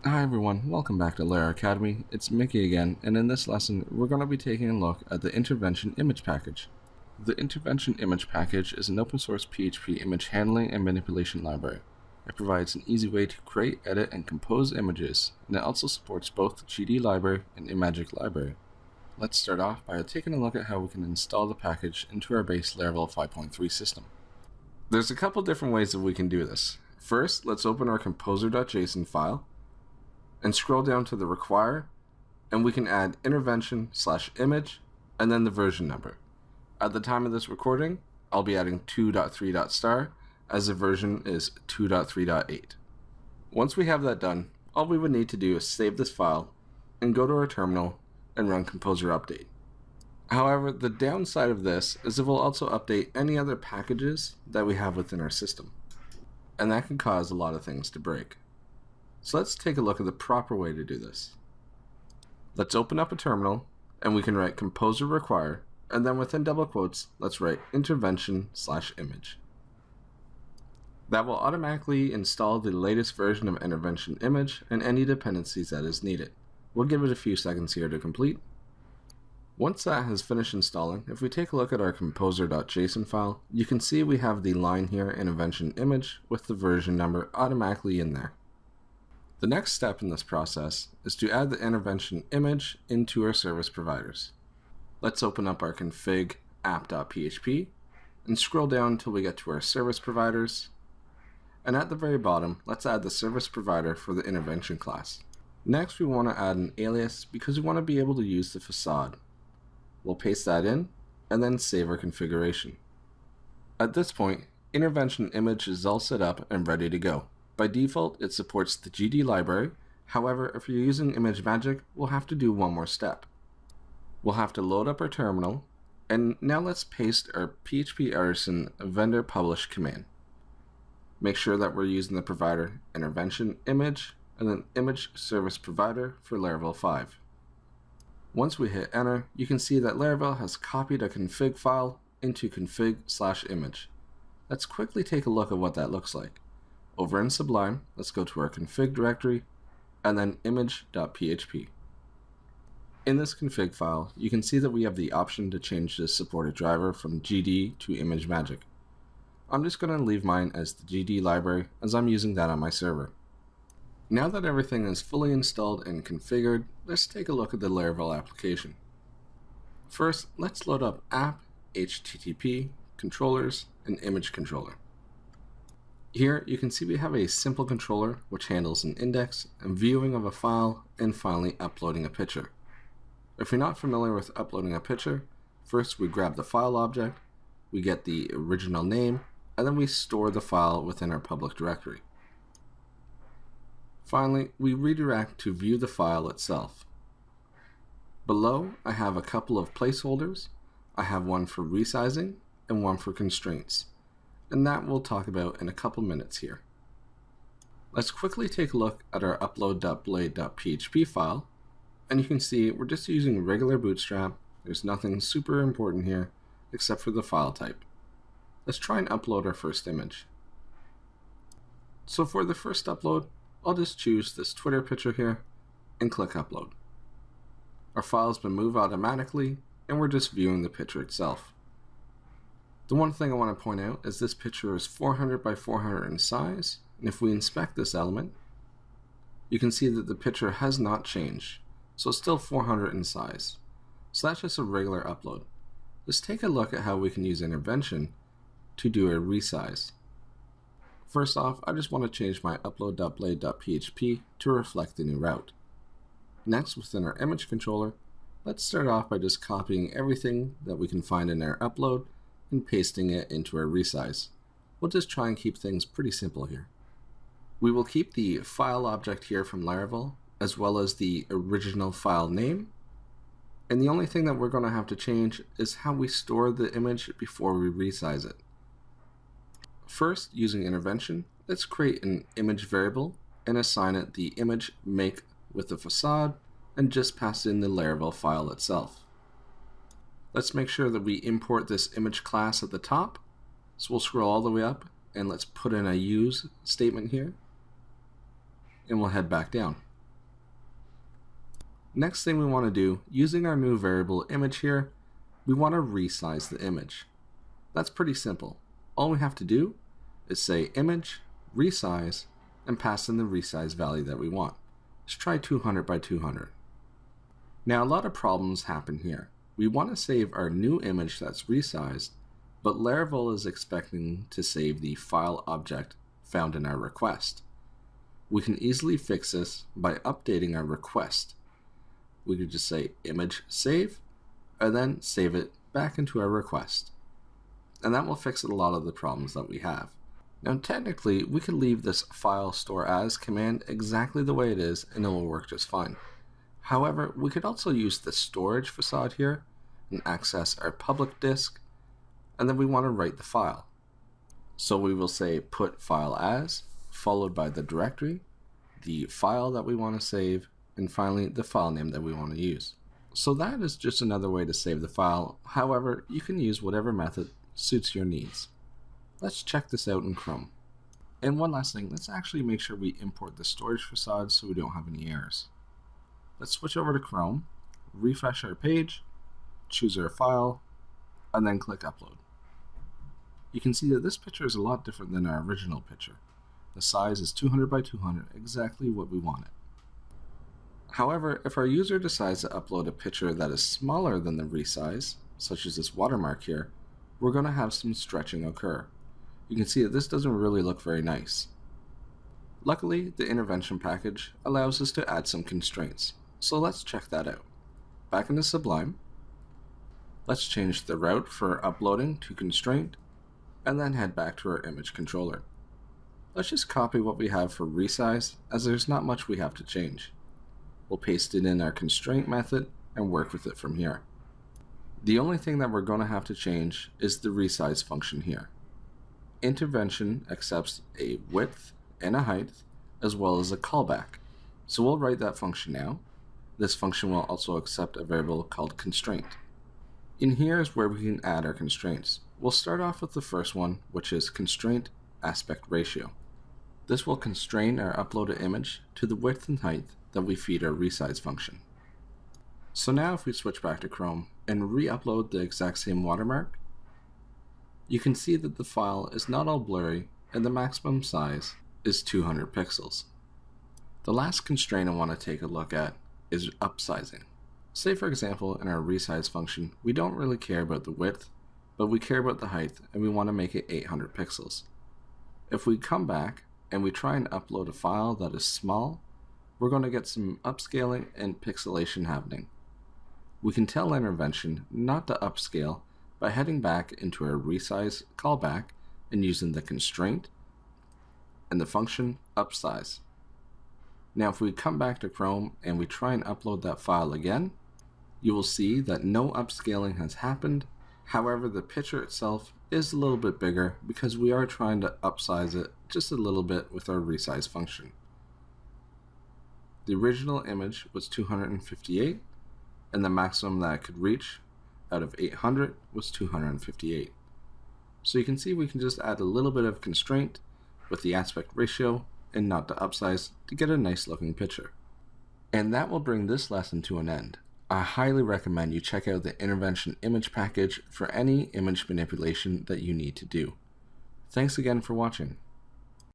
Hi everyone, welcome back to Lara Academy. It's Mickey again, and in this lesson, we're going to be taking a look at the Intervention Image Package. The Intervention Image Package is an open source PHP image handling and manipulation library. It provides an easy way to create, edit, and compose images, and it also supports both the GD Library and Imagick library. Let's start off by taking a look at how we can install the package into our base Laravel 5.3 system. There's a couple different ways that we can do this. First, let's open our composer.json file and scroll down to the require, and we can add intervention/image and then the version number. At the time of this recording, I'll be adding 2.3.* as the version is 2.3.8. Once we have that done, all we would need to do is save this file and go to our terminal and run composer update. However, the downside of this is it will also update any other packages that we have within our system, and that can cause a lot of things to break. So let's take a look at the proper way to do this. Let's open up a terminal, and we can write composer require, and then within double quotes, let's write intervention/image. That will automatically install the latest version of intervention image and any dependencies that is needed. We'll give it a few seconds here to complete. Once that has finished installing, if we take a look at our composer.json file, you can see we have the line here, intervention image, with the version number automatically in there. The next step in this process is to add the intervention image into our service providers. Let's open up our config app.php and scroll down until we get to our service providers. And at the very bottom, let's add the service provider for the intervention class. Next, we want to add an alias because we want to be able to use the facade. We'll paste that in and then save our configuration. At this point, intervention image is all set up and ready to go. By default, it supports the GD library. However, if you're using Imagick, we'll have to do one more step. We'll have to load up our terminal, and now let's paste our PHP artisan vendor publish command. Make sure that we're using the provider intervention image and then image service provider for Laravel 5. Once we hit enter, you can see that Laravel has copied a config file into config/image. Let's quickly take a look at what that looks like. Over in Sublime, let's go to our config directory and then image.php. In this config file, you can see that we have the option to change the supported driver from GD to Imagick. I'm just going to leave mine as the GD library as I'm using that on my server. Now that everything is fully installed and configured, let's take a look at the Laravel application. First, let's load up app, HTTP, controllers, and image controller. Here, you can see we have a simple controller which handles an index and viewing of a file and finally uploading a picture. If you're not familiar with uploading a picture, first we grab the file object, we get the original name, and then we store the file within our public directory. Finally, we redirect to view the file itself. Below, I have a couple of placeholders. I have one for resizing and one for constraints, and that we'll talk about in a couple minutes here. Let's quickly take a look at our upload.blade.php file, and you can see we're just using regular Bootstrap. There's nothing super important here except for the file type. Let's try and upload our first image. So for the first upload, I'll just choose this Twitter picture here and click upload. Our file's been moved automatically, and we're just viewing the picture itself. The one thing I want to point out is this picture is 400 by 400 in size, and if we inspect this element, you can see that the picture has not changed, so it's still 400 in size. So that's just a regular upload. Let's take a look at how we can use intervention to do a resize. First off, I just want to change my upload.blade.php to reflect the new route. Next, within our image controller, let's start off by just copying everything that we can find in our upload and pasting it into our resize. We'll just try and keep things pretty simple here. We will keep the file object here from Laravel, as well as the original file name. And the only thing that we're going to have to change is how we store the image before we resize it. First, using intervention, let's create an image variable and assign it the image make with the facade and just pass in the Laravel file itself. Let's make sure that we import this image class at the top. So we'll scroll all the way up and let's put in a use statement here. And we'll head back down. Next thing we want to do, using our new variable image here, we want to resize the image. That's pretty simple. All we have to do is say image, resize, and pass in the resize value that we want. Let's try 200 by 200. Now a lot of problems happen here. We want to save our new image that's resized, but Laravel is expecting to save the file object found in our request. We can easily fix this by updating our request. We could just say image save, and then save it back into our request. And that will fix a lot of the problems that we have. Now technically, we could leave this file store as command exactly the way it is and it will work just fine. However, we could also use the storage facade here and access our public disk, and then we want to write the file. So we will say put file as, followed by the directory, the file that we want to save, and finally the file name that we want to use. So that is just another way to save the file. However, you can use whatever method suits your needs. Let's check this out in Chrome. And one last thing, let's actually make sure we import the storage facade so we don't have any errors. Let's switch over to Chrome, refresh our page, choose our file, and then click upload. You can see that this picture is a lot different than our original picture. The size is 200 by 200, exactly what we wanted. However, if our user decides to upload a picture that is smaller than the resize, such as this watermark here, we're going to have some stretching occur. You can see that this doesn't really look very nice. Luckily, the intervention package allows us to add some constraints, so let's check that out. Back into Sublime, let's change the route for uploading to constraint, and then head back to our image controller. Let's just copy what we have for resize, as there's not much we have to change. We'll paste it in our constraint method and work with it from here. The only thing that we're going to have to change is the resize function here. Intervention accepts a width and a height, as well as a callback. So we'll write that function now. This function will also accept a variable called constraint. In here is where we can add our constraints. We'll start off with the first one, which is constraint aspect ratio. This will constrain our uploaded image to the width and height that we feed our resize function. So now if we switch back to Chrome and re-upload the exact same watermark, you can see that the file is not all blurry and the maximum size is 200 pixels. The last constraint I want to take a look at is upsizing. Say for example in our resize function we don't really care about the width, but we care about the height and we want to make it 800 pixels. If we come back and we try and upload a file that is small, we're going to get some upscaling and pixelation happening. We can tell intervention not to upscale by heading back into our resize callback and using the constraint and the function upsize. Now if we come back to Chrome and we try and upload that file again, you will see that no upscaling has happened. However, the picture itself is a little bit bigger because we are trying to upsize it just a little bit with our resize function. The original image was 258, and the maximum that I could reach out of 800 was 258. So you can see we can just add a little bit of constraint with the aspect ratio and not to upsize to get a nice looking picture. And that will bring this lesson to an end. I highly recommend you check out the intervention image package for any image manipulation that you need to do. Thanks again for watching.